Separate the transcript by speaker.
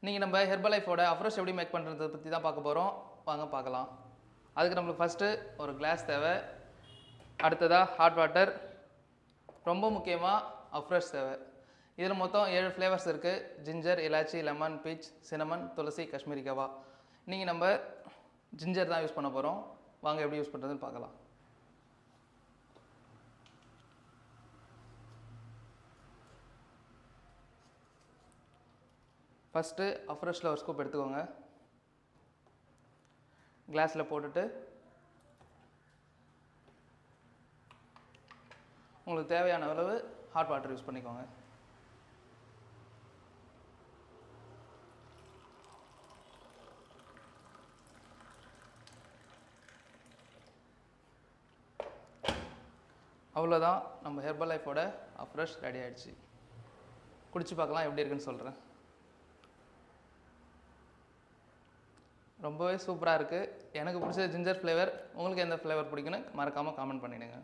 Speaker 1: நீங்கள் நம்ம ஹெர்பல் லைஃபோட அஃப்ரெஷ் எப்படி மேக் பண்ணுறதை பற்றி தான் பார்க்க போகிறோம். வாங்க பார்க்கலாம். அதுக்கு நம்மளுக்கு ஃபஸ்ட்டு ஒரு கிளாஸ் தேவை. அடுத்ததாக ஹாட் வாட்டர். ரொம்ப முக்கியமாக அஃப்ரெஷ் தேவை. இதில் மொத்தம் 7 ஃப்ளேவர்ஸ் இருக்குது. ஜிஞ்சர், இலாச்சி, லெமன், பீச், சினமன், துளசி, காஷ்மீரி கவா. நீங்கள் நம்ம ஜிஞ்சர் தான் யூஸ் பண்ண போகிறோம். வாங்க எப்படி யூஸ் பண்ணுறதுன்னு பார்க்கலாம். ஃபஸ்ட்டு அஃப்ரெஷில் ஒரு ஸ்கூப் எடுத்துக்கோங்க. கிளாஸில் போட்டுட்டு உங்களுக்கு தேவையான அளவு ஹாட் வாட்டர் யூஸ் பண்ணிக்கோங்க. அவ்வளோதான், நம்ம ஹெர்பல் லைஃபோட அஃப்ரெஷ் ரெடி ஆகிடுச்சு. குடிச்சு பார்க்கலாம் எப்படி இருக்குன்னு சொல்கிறேன். ரொம்பவே சூப்பராக இருக்குது. எனக்கு பிடிச்ச ஜிஞ்சர் ஃப்ளேவர். உங்களுக்கு எந்த ஃப்ளேவர் பிடிக்குன்னு மறக்காமல் காமெண்ட் பண்ணிவிடுங்க.